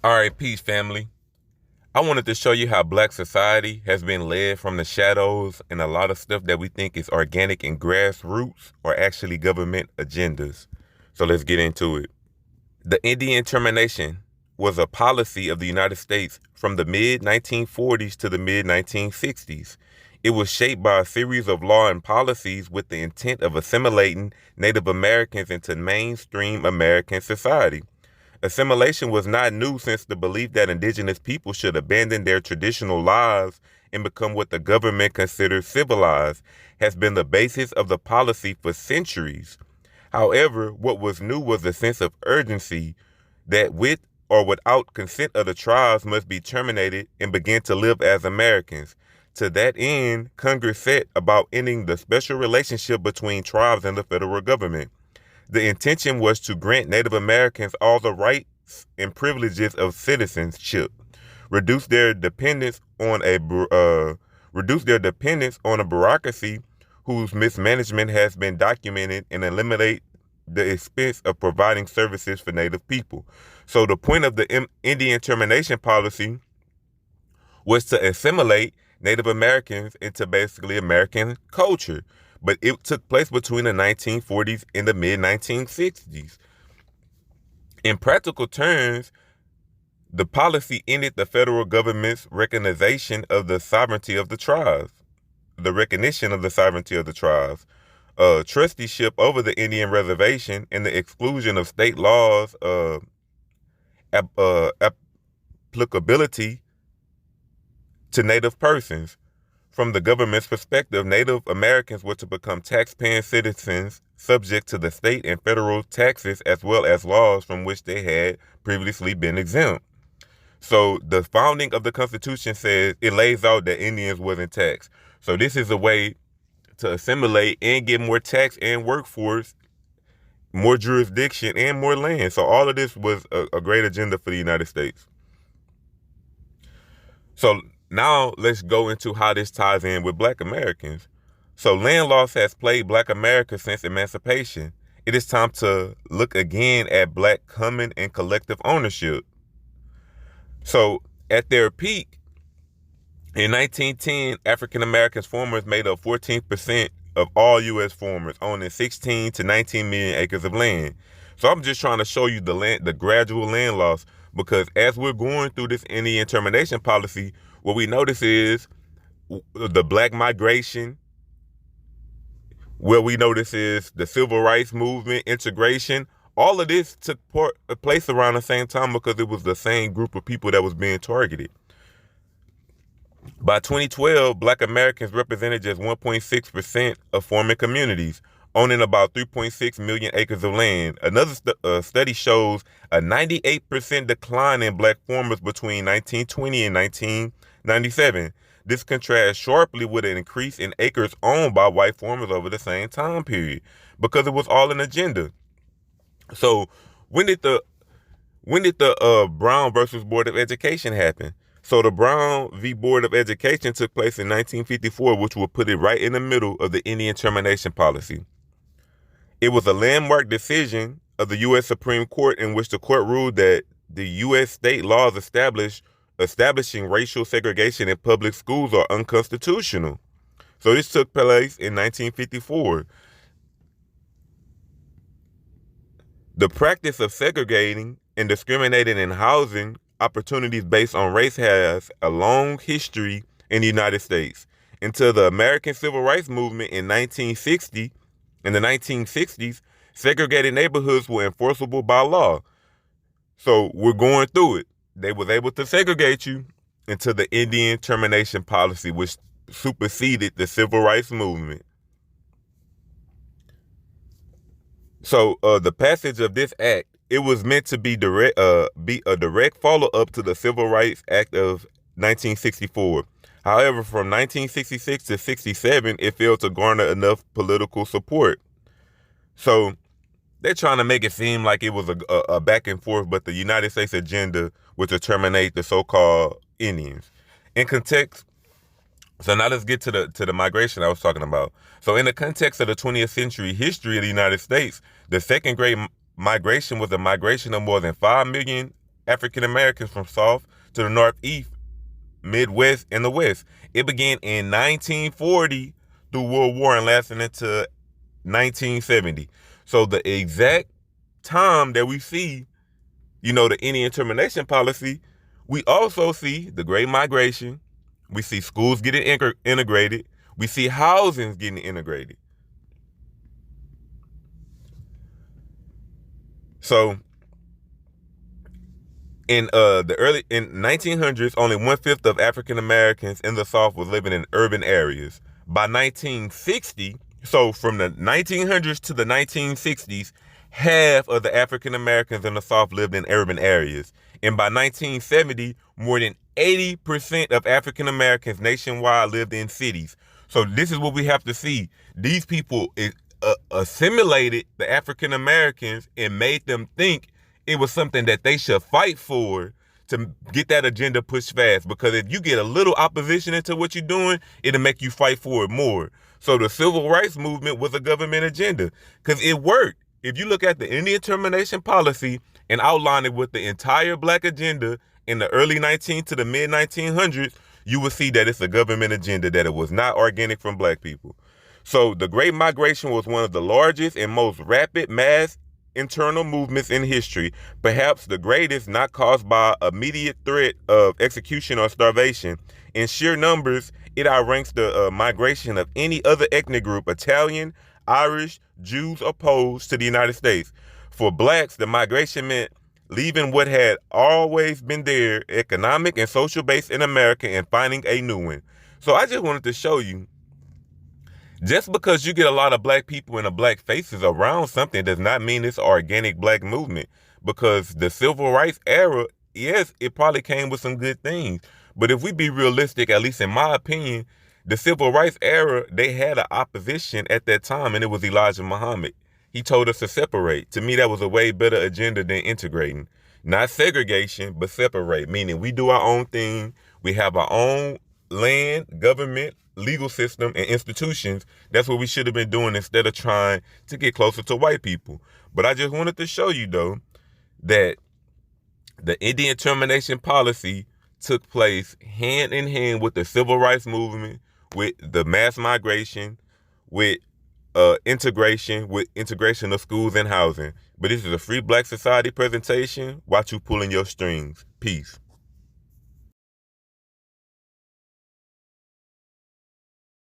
All right, peace, family. I wanted to show you how Black society has been led from the shadows, and a lot of stuff that we think is organic and grassroots are actually government agendas. So let's get into it. The Indian Termination was a policy of the United States from the mid 1940s to the mid 1960s. It was shaped by a series of law and policies with the intent of assimilating Native Americans into mainstream American society. Assimilation was not new, since the belief that indigenous people should abandon their traditional lives and become what the government considers civilized has been the basis of the policy for centuries. However, what was new was the sense of urgency that with or without consent of the tribes must be terminated and begin to live as Americans. To that end, Congress set about ending the special relationship between tribes and the federal government. The intention was to grant Native Americans all the rights and privileges of citizenship, reduce their dependence on a bureaucracy whose mismanagement has been documented, and eliminate the expense of providing services for Native people. So the point of the Indian Termination Policy was to assimilate Native Americans into basically American culture. But it took place between the 1940s and the mid-1960s. In practical terms, the policy ended the federal government's recognition of the sovereignty of the tribes, trusteeship over the Indian reservation, and the exclusion of state laws applicability to Native persons. From the government's perspective, Native Americans were to become tax-paying citizens subject to the state and federal taxes, as well as laws from which they had previously been exempt. So the founding of the Constitution says it lays out that Indians wasn't taxed. So this is a way to assimilate and get more tax and workforce, more jurisdiction, and more land. So all of this was a great agenda for the United States. So now let's go into how this ties in with Black Americans. So land loss has plagued Black America since emancipation. It is time to look again at Black common and collective ownership. So at their peak, in 1910, African Americans farmers made up 14% of all U.S. farmers, owning 16 to 19 million acres of land. So I'm just trying to show you the gradual land loss, because as we're going through this Indian Termination Policy, what we notice is the Black migration. What we notice is the civil rights movement, integration. All of this took place around the same time, because it was the same group of people that was being targeted. By 2012, Black Americans represented just 1.6% of farming communities, owning about 3.6 million acres of land. Another study shows a 98% decline in Black farmers between 1920 and 1997. This contrasts sharply with an increase in acres owned by white farmers over the same time period, because it was all an agenda. So when did the Brown versus Board of Education happen? So the Brown v. Board of Education took place in 1954, which would put it right in the middle of the Indian Termination Policy. It was a landmark decision of the U.S. Supreme Court, in which the court ruled that the U.S. state laws establishing racial segregation in public schools are unconstitutional. So this took place in 1954. The practice of segregating and discriminating in housing opportunities based on race has a long history in the United States. Until the American Civil Rights Movement in the 1960s, segregated neighborhoods were enforceable by law. So we're going through it. They was able to segregate you until the Indian Termination Policy, which superseded the Civil Rights Movement. So the passage of this act, it was meant to be a direct follow-up to the Civil Rights Act of 1964. However, from 1966 to 67, it failed to garner enough political support. So they're trying to make it seem like it was a back and forth, but the United States agenda was to terminate the so-called Indians. In context, so now let's get to the migration I was talking about. So in the context of the 20th century history of the United States, the second great migration was a migration of more than 5 million African Americans from South to the Northeast, Midwest, and the West. It began in 1940 through World War and lasted into 1970. So the exact time that we see, the Indian Termination Policy, we also see the Great Migration. We see schools getting integrated. We see housing getting integrated. So in the 1900s, only 1/5 of African Americans in the South was living in urban areas. By 1960, so from the 1900s to the 1960s, half of the African Americans in the South lived in urban areas. And by 1970, more than 80% of African Americans nationwide lived in cities. So this is what we have to see. These people assimilated the African Americans and made them think it was something that they should fight for to get that agenda pushed fast. Because if you get a little opposition into what you're doing, it'll make you fight for it more. So the civil rights movement was a government agenda because it worked. If you look at the Indian Termination Policy and outline it with the entire black agenda in the early 19 to the mid 1900s, you will see that it's a government agenda, that it was not organic from black people. So the Great Migration was one of the largest and most rapid mass internal movements in history, perhaps the greatest not caused by immediate threat of execution or starvation. In sheer numbers, it outranks the migration of any other ethnic group, Italian, Irish, Jews opposed to the United States. For blacks, the migration meant leaving what had always been their economic and social base in America and finding a new one. So I just wanted to show you, just because you get a lot of black people and black faces around something does not mean it's an organic black movement. Because the civil rights era, yes, it probably came with some good things. But if we be realistic, at least in my opinion, the civil rights era, they had an opposition at that time, and it was Elijah Muhammad. He told us to separate. To me, that was a way better agenda than integrating. Not segregation, but separate, meaning we do our own thing. We have our own land, government, legal system, and institutions. That's what we should have been doing instead of trying to get closer to white people. But I just wanted to show you, though, that the Indian Termination Policy took place hand in hand with the civil rights movement, with the mass migration, with integration of schools and housing. But this is a Free Black Society presentation. Watch you pulling your strings. Peace.